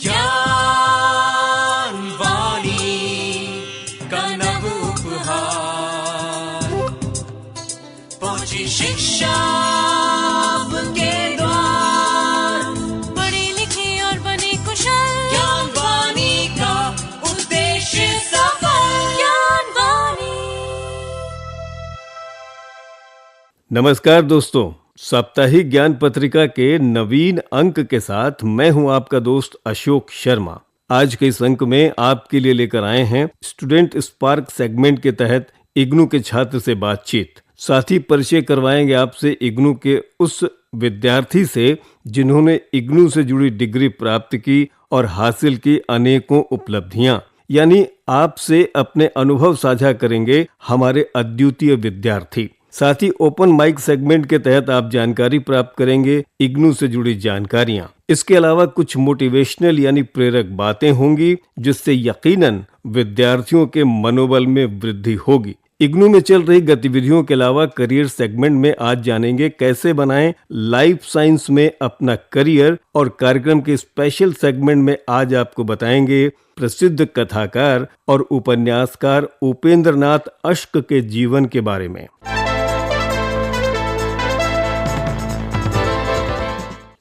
ज्ञान वाणी का नव उपहार, पहुंची शिक्षा के द्वार, पढ़े लिखे और बने कुशल, ज्ञान वाणी का उद्देश्य सफल। ज्ञान वाणी। नमस्कार दोस्तों, साप्ताहिक ज्ञान पत्रिका के नवीन अंक के साथ मैं हूं आपका दोस्त अशोक शर्मा। आज के इस अंक में आपके लिए लेकर आए हैं स्टूडेंट स्पार्क सेगमेंट के तहत इग्नू के छात्र से बातचीत। साथ ही परिचय करवाएंगे आपसे इग्नू के उस विद्यार्थी से जिन्होंने इग्नू से जुड़ी डिग्री प्राप्त की और हासिल की अनेकों उपलब्धियां। यानी आपसे अपने अनुभव साझा करेंगे हमारे अद्वितीय विद्यार्थी। साथ ही ओपन माइक सेगमेंट के तहत आप जानकारी प्राप्त करेंगे इग्नू से जुड़ी जानकारियां। इसके अलावा कुछ मोटिवेशनल यानी प्रेरक बातें होंगी जिससे यकीनन विद्यार्थियों के मनोबल में वृद्धि होगी। इग्नू में चल रही गतिविधियों के अलावा करियर सेगमेंट में आज जानेंगे कैसे बनाएं लाइफ साइंस में अपना करियर, और कार्यक्रम के स्पेशल सेगमेंट में आज आपको बताएंगे प्रसिद्ध कथाकार और उपन्यासकार उपेंद्र नाथ अश्क के जीवन के बारे में।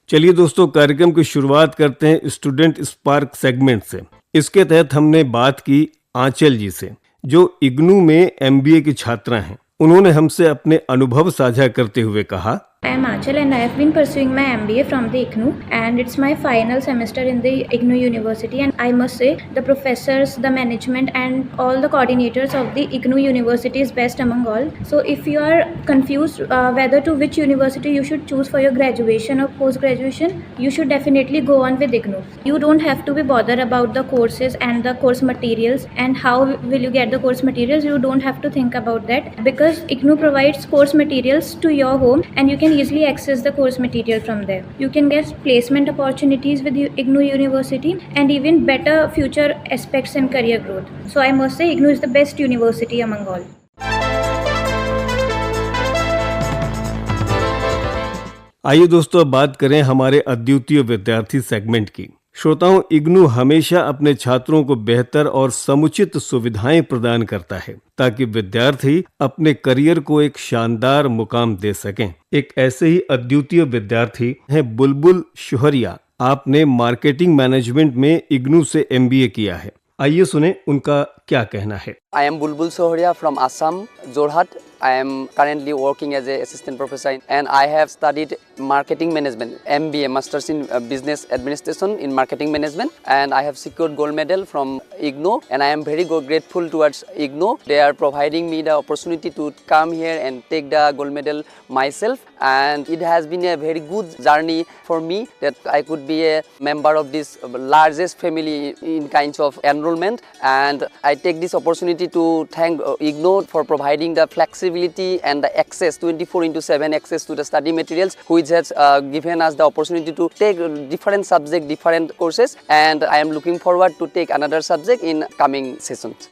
चलिए दोस्तों, कार्यक्रम की शुरुआत करते हैं स्टूडेंट स्पार्क सेगमेंट से। इसके तहत हमने बात की आंचल जी से, जो इग्नू में एमबीए की छात्रा हैं। उन्होंने हमसे अपने अनुभव साझा करते हुए कहा, I am Achal and I have been pursuing my MBA from the IGNOU, and it's my final semester in the IGNOU University, and I must say the professors, the management and all the coordinators of the IGNOU University is best among all. So if you are confused whether to which university you should choose for your graduation or post graduation, you should definitely go on with IGNOU. You don't have to be bothered about the courses and the course materials and how will you get the course materials. You don't have to think about that because IGNOU provides course materials to your home and you can easily access the course material from there. You can get placement opportunities with IGNOU University and even better future aspects in career growth. So I must say IGNOU is the best university among all. आइए दोस्तों, अब बात करें हमारे अद्वितीय विद्यार्थी segment की। श्रोताओं, इग्नू हमेशा अपने छात्रों को बेहतर और समुचित सुविधाएं प्रदान करता है ताकि विद्यार्थी अपने करियर को एक शानदार मुकाम दे सकें। एक ऐसे ही अद्वितीय विद्यार्थी हैं बुलबुल शुहरिया। आपने मार्केटिंग मैनेजमेंट में इग्नू से एमबीए किया है। आइए सुने उनका क्या कहना है। I am Bulbul Sohoria from Assam, Jorhat. I am currently working as an assistant professor and I have studied marketing management, MBA, Masters in Business Administration in Marketing Management, and I have secured gold medal from IGNOU and I am very grateful towards IGNOU. They are providing me the opportunity to come here and take the gold medal myself, and it has been a very good journey for me that I could be a member of this largest family in kinds of enrollment, and I take this opportunity to thank IGNOU for providing the flexibility and the access 24/7 access to the study materials, which has given us the opportunity to take different subject, different courses, and I am looking forward to take another subject in coming sessions.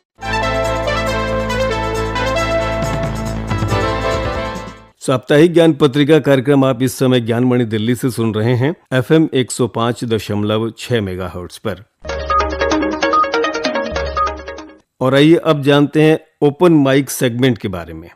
साप्ताहिक ज्ञान पत्रिका कार्यक्रम आप इस समय ज्ञानमणि दिल्ली से सुन रहे हैं FM 105.6 मेगाहर्ट्ज पर। और आइए अब जानते हैं ओपन माइक सेगमेंट के बारे में।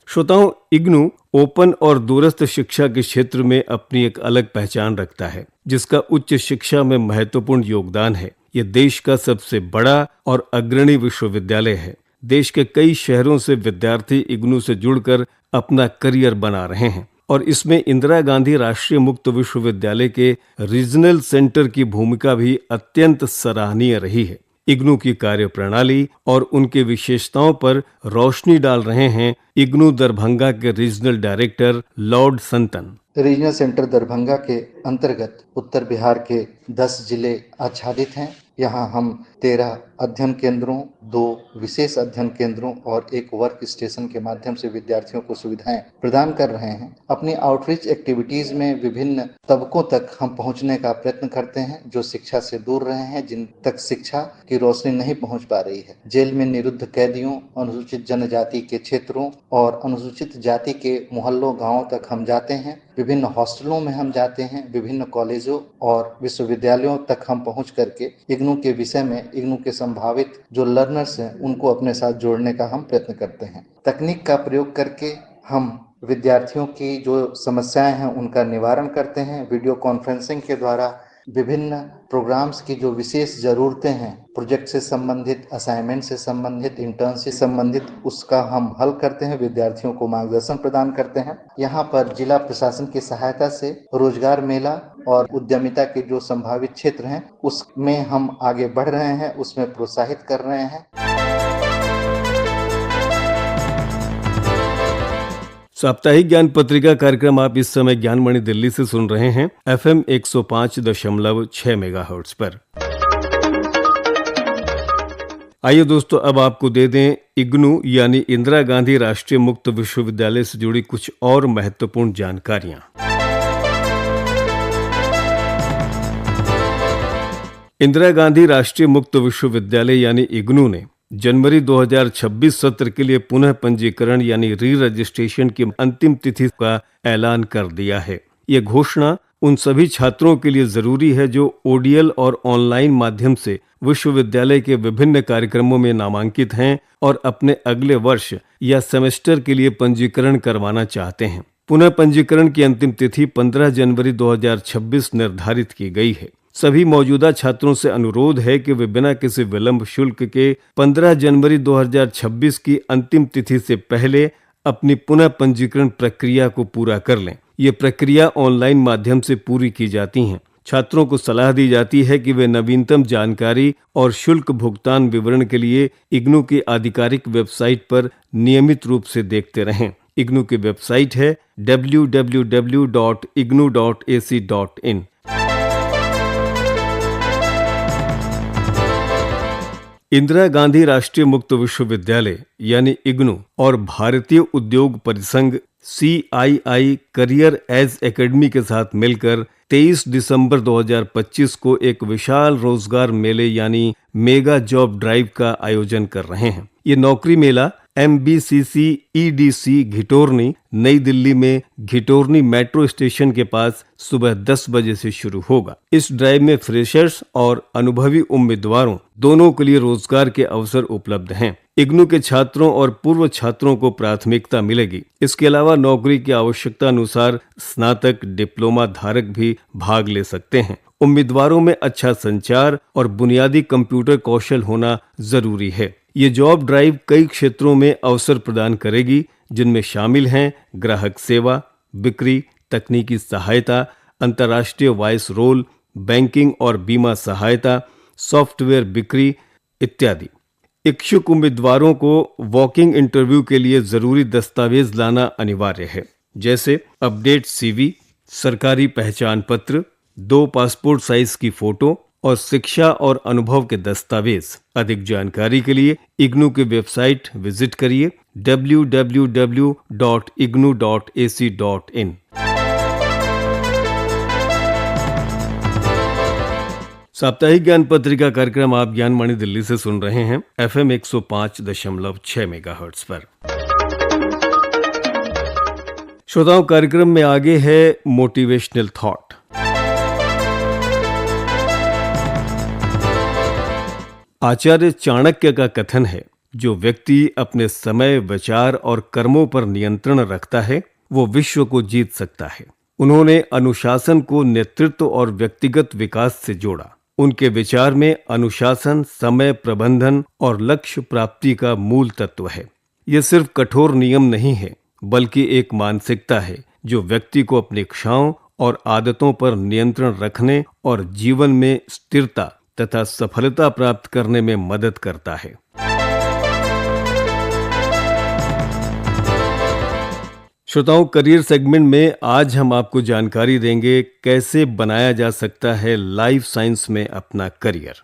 श्रोताओं, इग्नू ओपन और दूरस्थ शिक्षा के क्षेत्र में अपनी एक अलग पहचान रखता है, जिसका उच्च शिक्षा में महत्वपूर्ण योगदान है। यह देश का सबसे बड़ा और अग्रणी विश्वविद्यालय है। देश के कई शहरों से विद्यार्थी इग्नू से जुड़कर अपना करियर बना रहे हैं और इसमें इंदिरा गांधी राष्ट्रीय मुक्त विश्वविद्यालय के रीजनल सेंटर की भूमिका भी अत्यंत सराहनीय रही है। इग्नू की कार्यप्रणाली और उनके विशेषताओं पर रोशनी डाल रहे हैं इग्नू दरभंगा के रीजनल डायरेक्टर लॉर्ड संतन। रीजनल सेंटर दरभंगा के अंतर्गत उत्तर बिहार के 10 जिले आच्छादित हैं। यहाँ हम 13 अध्ययन केंद्रों, 2 विशेष अध्ययन केंद्रों और एक वर्क स्टेशन के माध्यम से विद्यार्थियों को सुविधाएं प्रदान कर रहे हैं। अपनी आउटरीच एक्टिविटीज में विभिन्न तबकों तक हम पहुंचने का प्रयत्न करते हैं जो शिक्षा से दूर रहे हैं, जिन तक शिक्षा की रोशनी नहीं पहुंच पा रही है। जेल में निरुद्ध कैदियों, अनुसूचित जनजाति के क्षेत्रों और अनुसूचित जाति के मोहल्लों, गांवों तक हम जाते हैं। विभिन्न हॉस्टलों में हम जाते हैं। विभिन्न कॉलेजों और विश्वविद्यालयों तक हम पहुंच करके इग्नू के विषय में, इग्नू के संभावित जो लर्नर्स हैं उनको अपने साथ जोड़ने का हम प्रयत्न करते हैं। तकनीक का प्रयोग करके हम विद्यार्थियों की जो समस्याएं हैं उनका निवारण करते हैं। वीडियो कॉन्फ्रेंसिंग के द्वारा विभिन्न प्रोग्राम्स की जो विशेष ज़रूरतें हैं, प्रोजेक्ट से संबंधित, असाइनमेंट से संबंधित, इंटर्न से संबंधित, उसका हम हल करते हैं, विद्यार्थियों को मार्गदर्शन प्रदान करते हैं। यहाँ पर जिला प्रशासन की सहायता से रोजगार मेला और उद्यमिता के जो संभावित क्षेत्र हैं उसमें हम आगे बढ़ रहे हैं, उसमें प्रोत्साहित कर रहे हैं। साप्ताहिक ज्ञान पत्रिका कार्यक्रम आप इस समय ज्ञानमणि दिल्ली से सुन रहे हैं FM 105.6 मेगाहर्ट्ज पर। आइए दोस्तों, अब आपको दे दें इग्नू यानी इंदिरा गांधी राष्ट्रीय मुक्त विश्वविद्यालय से जुड़ी कुछ और महत्वपूर्ण जानकारियां। इंदिरा गांधी राष्ट्रीय मुक्त विश्वविद्यालय यानी इग्नू ने जनवरी 2026 सत्र के लिए पुनः पंजीकरण यानी री रजिस्ट्रेशन की अंतिम तिथि का ऐलान कर दिया है। ये घोषणा उन सभी छात्रों के लिए जरूरी है जो ओडीएल और ऑनलाइन माध्यम से विश्वविद्यालय के विभिन्न कार्यक्रमों में नामांकित हैं और अपने अगले वर्ष या सेमेस्टर के लिए पंजीकरण करवाना चाहते हैं। पुनः पंजीकरण की अंतिम तिथि 15 जनवरी 2026 निर्धारित की गई है। सभी मौजूदा छात्रों से अनुरोध है कि वे बिना किसी विलंब शुल्क के 15 जनवरी 2026 की अंतिम तिथि से पहले अपनी पुनः पंजीकरण प्रक्रिया को पूरा कर लें। ये प्रक्रिया ऑनलाइन माध्यम से पूरी की जाती है। छात्रों को सलाह दी जाती है कि वे नवीनतम जानकारी और शुल्क भुगतान विवरण के लिए इग्नू की आधिकारिक वेबसाइट पर नियमित रूप से देखते रहें। इग्नू की वेबसाइट है www.ignu.ac.in। इंदिरा गांधी राष्ट्रीय मुक्त विश्वविद्यालय यानी इग्नू और भारतीय उद्योग परिसंघ CII करियर एज एकेडमी के साथ मिलकर 23 दिसंबर 2025 को एक विशाल रोजगार मेले यानी मेगा जॉब ड्राइव का आयोजन कर रहे हैं। ये नौकरी मेला MBCC EDC घिटोरनी नई दिल्ली में घिटोरनी मेट्रो स्टेशन के पास सुबह 10 बजे से शुरू होगा। इस ड्राइव में फ्रेशर्स और अनुभवी उम्मीदवारों दोनों के लिए रोजगार के अवसर उपलब्ध हैं। इग्नू के छात्रों और पूर्व छात्रों को प्राथमिकता मिलेगी। इसके अलावा नौकरी की आवश्यकता अनुसार स्नातक, डिप्लोमा धारक भी भाग ले सकते हैं। उम्मीदवारों में अच्छा संचार और बुनियादी कंप्यूटर कौशल होना जरूरी है। ये जॉब ड्राइव कई क्षेत्रों में अवसर प्रदान करेगी, जिनमें शामिल हैं ग्राहक सेवा, बिक्री, तकनीकी सहायता, अंतर्राष्ट्रीय वॉइस रोल, बैंकिंग और बीमा सहायता, सॉफ्टवेयर बिक्री इत्यादि। इच्छुक उम्मीदवारों को वॉकिंग इंटरव्यू के लिए जरूरी दस्तावेज लाना अनिवार्य है, जैसे अपडेट CV, सरकारी पहचान पत्र, 2 पासपोर्ट साइज की फोटो और शिक्षा और अनुभव के दस्तावेज। अधिक जानकारी के लिए इग्नू की वेबसाइट विजिट करिए www.ignu.ac.in। साप्ताहिक ज्ञान पत्रिका कार्यक्रम आप ज्ञानमणि दिल्ली से सुन रहे हैं FM 105.6 मेगाहर्ट्ज पर। श्रोताओं, कार्यक्रम में आगे है मोटिवेशनल थॉट। आचार्य चाणक्य का कथन है, जो व्यक्ति अपने समय, विचार और कर्मों पर नियंत्रण रखता है वो विश्व को जीत सकता है। उन्होंने अनुशासन को नेतृत्व और व्यक्तिगत विकास से जोड़ा। उनके विचार में अनुशासन, समय प्रबंधन और लक्ष्य प्राप्ति का मूल तत्व है। यह सिर्फ कठोर नियम नहीं है, बल्कि एक मानसिकता है जो व्यक्ति को अपनी इच्छाओं और आदतों पर नियंत्रण रखने और जीवन में स्थिरता तथा सफलता प्राप्त करने में मदद करता है। श्रोताओं, करियर सेगमेंट में आज हम आपको जानकारी देंगे कैसे बनाया जा सकता है लाइफ साइंस में अपना करियर।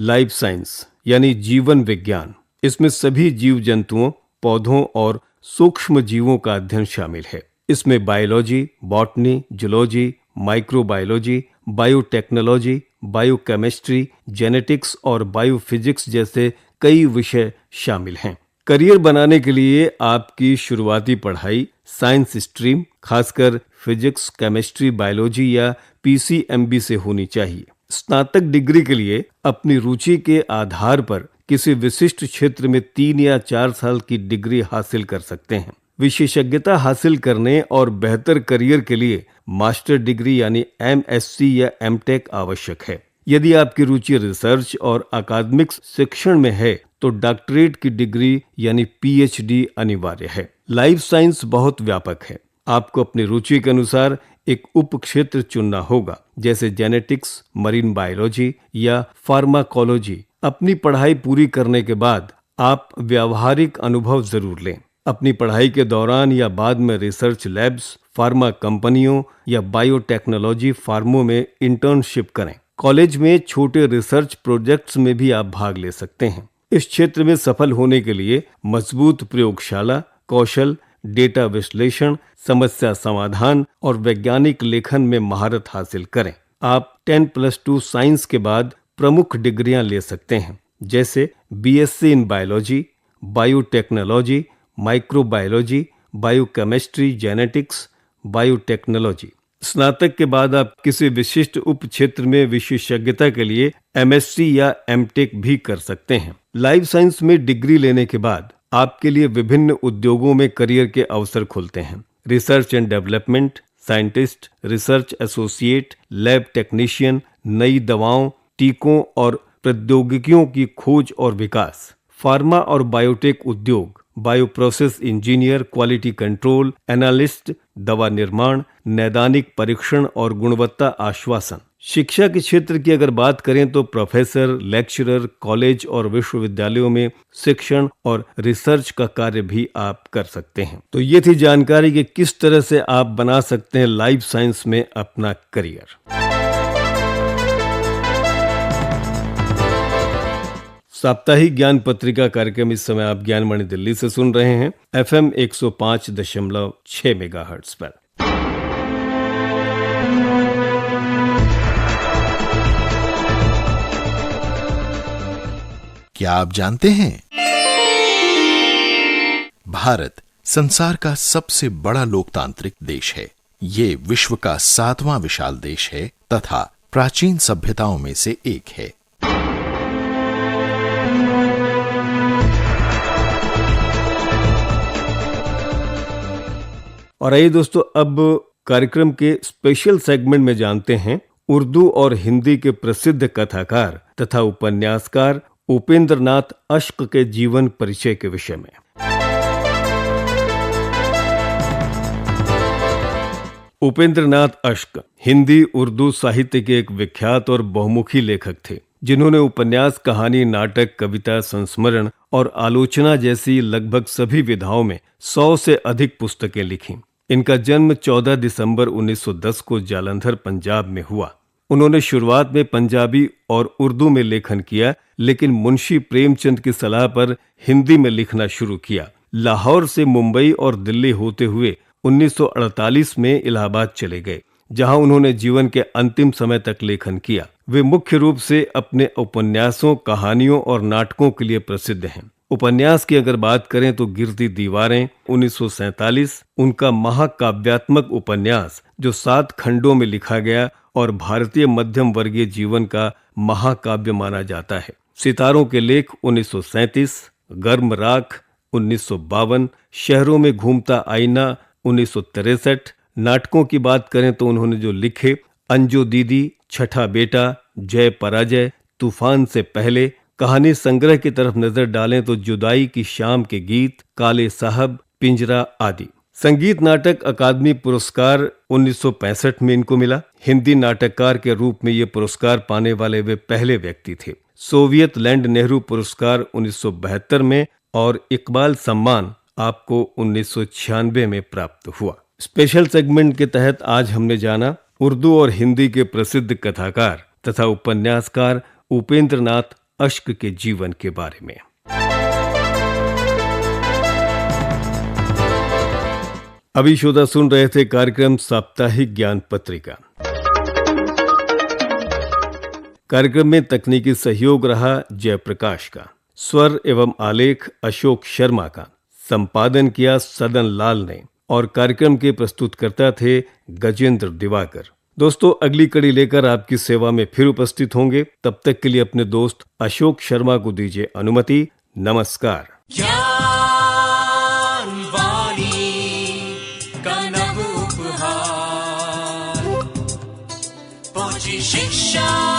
लाइफ साइंस यानी जीवन विज्ञान। इसमें सभी जीव जंतुओं, पौधों और सूक्ष्म जीवों का अध्ययन शामिल है। इसमें biology, botany, zoology, microbiology, biotechnology, biochemistry, genetics और बायोफिजिक्स जैसे कई विषय शामिल हैं। करियर बनाने के लिए आपकी शुरुआती पढ़ाई साइंस स्ट्रीम, खासकर फिजिक्स, केमिस्ट्री, बायोलॉजी या पीसीएमबी से होनी चाहिए। स्नातक डिग्री के लिए अपनी रुचि के आधार पर किसी विशिष्ट क्षेत्र में 3 या 4 साल की डिग्री हासिल कर सकते हैं। विशेषज्ञता हासिल करने और बेहतर करियर के लिए मास्टर डिग्री यानी एमएससी या एमटेक आवश्यक है। यदि आपकी रुचि रिसर्च और अकादमिक शिक्षण में है तो डॉक्टरेट की डिग्री यानी पीएचडी अनिवार्य है। लाइफ साइंस बहुत व्यापक है। आपको अपनी रुचि के अनुसार एक उप क्षेत्र चुनना होगा, जैसे जेनेटिक्स, मरीन बायोलॉजी या फार्माकोलॉजी। अपनी पढ़ाई पूरी करने के बाद आप व्यावहारिक अनुभव जरूर लें। अपनी पढ़ाई के दौरान या बाद में रिसर्च लैब्स, फार्मा कंपनियों या बायोटेक्नोलॉजी फार्मों में इंटर्नशिप करें। कॉलेज में छोटे रिसर्च प्रोजेक्ट्स में भी आप भाग ले सकते हैं। इस क्षेत्र में सफल होने के लिए मजबूत प्रयोगशाला कौशल, डेटा विश्लेषण, समस्या समाधान और वैज्ञानिक लेखन में महारत हासिल करें। आप 10+2 साइंस के बाद प्रमुख डिग्रियां ले सकते हैं, जैसे BSc in biology, biotechnology, microbiology, biochemistry, genetics, biotechnology. स्नातक के बाद आप किसी विशिष्ट उप क्षेत्र में विशेषज्ञता के लिए एमएससी या एमटेक भी कर सकते हैं। लाइफ साइंस में डिग्री लेने के बाद आपके लिए विभिन्न उद्योगों में करियर के अवसर खुलते हैं। Research and development scientist, research associate, lab technician, नई दवाओं, टीकों और प्रौद्योगिकियों की खोज और विकास, फार्मा और बायोटेक उद्योग, bioprocess engineer, quality control analyst, दवा निर्माण, नैदानिक परीक्षण और गुणवत्ता आश्वासन। शिक्षा के क्षेत्र की अगर बात करें तो प्रोफेसर, लेक्चरर, कॉलेज और विश्वविद्यालयों में शिक्षण और रिसर्च का कार्य भी आप कर सकते हैं। तो ये थी जानकारी कि किस तरह से आप बना सकते हैं लाइफ साइंस में अपना करियर। साप्ताहिक ज्ञान पत्रिका कार्यक्रम इस समय आप ज्ञानमणि दिल्ली से सुन रहे हैं FM 105.6 मेगाहर्ट्ज पर। क्या आप जानते हैं भारत संसार का सबसे बड़ा लोकतांत्रिक देश है। ये विश्व का 7वां विशाल देश है तथा प्राचीन सभ्यताओं में से एक है। और आइए दोस्तों, अब कार्यक्रम के स्पेशल सेगमेंट में जानते हैं उर्दू और हिंदी के प्रसिद्ध कथाकार तथा उपन्यासकार उपेंद्र नाथ अश्क के जीवन परिचय के विषय में। उपेंद्र नाथ अश्क हिंदी उर्दू साहित्य के एक विख्यात और बहुमुखी लेखक थे, जिन्होंने उपन्यास, कहानी, नाटक, कविता, संस्मरण और आलोचना जैसी लगभग सभी विधाओं में 100 से अधिक पुस्तकें लिखीं। इनका जन्म 14 दिसंबर 1910 को जालंधर, पंजाब में हुआ। उन्होंने शुरुआत में पंजाबी और उर्दू में लेखन किया, लेकिन मुंशी प्रेमचंद की सलाह पर हिंदी में लिखना शुरू किया। लाहौर से मुंबई और दिल्ली होते हुए 1948 में इलाहाबाद चले गए, जहां उन्होंने जीवन के अंतिम समय तक लेखन किया। वे मुख्य रूप से अपने उपन्यासों, कहानियों और नाटकों के लिए प्रसिद्ध हैं। उपन्यास की अगर बात करें तो गिरती दीवारें 1947 उनका महाकाव्यात्मक उपन्यास, जो 7 खंडों में लिखा गया और भारतीय मध्यम वर्गीय जीवन का महाकाव्य माना जाता है। सितारों के लेख 1937, गर्म राख 1952, शहरों में घूमता आईना 1963। नाटकों की बात करें तो उन्होंने जो लिखे अंजो दीदी, छठा बेटा, जय पराजय, तूफान से पहले। कहानी संग्रह की तरफ नजर डालें तो जुदाई की शाम के गीत, काले साहब, पिंजरा आदि। संगीत नाटक अकादमी पुरस्कार 1965 में इनको मिला। हिंदी नाटककार के रूप में ये पुरस्कार पाने वाले वे पहले व्यक्ति थे। सोवियत लैंड नेहरू पुरस्कार 1972 में और इकबाल सम्मान आपको 1996 में प्राप्त हुआ। स्पेशल सेगमेंट के तहत आज हमने जाना उर्दू और हिंदी के प्रसिद्ध कथाकार तथा उपन्यासकार उपेंद्र नाथ अश्क के जीवन के बारे में। अभी श्रोता सुन रहे थे कार्यक्रम साप्ताहिक ज्ञान पत्रिका। कार्यक्रम में तकनीकी सहयोग रहा जयप्रकाश का, स्वर एवं आलेख अशोक शर्मा का, संपादन किया सदन लाल ने और कार्यक्रम के प्रस्तुतकर्ता थे गजेंद्र दिवाकर। दोस्तों, अगली कड़ी लेकर आपकी सेवा में फिर उपस्थित होंगे। तब तक के लिए अपने दोस्त अशोक शर्मा को दीजिए अनुमति। नमस्कार। ज्ञान वाणी का नव उपहार, पहुंची शिक्षा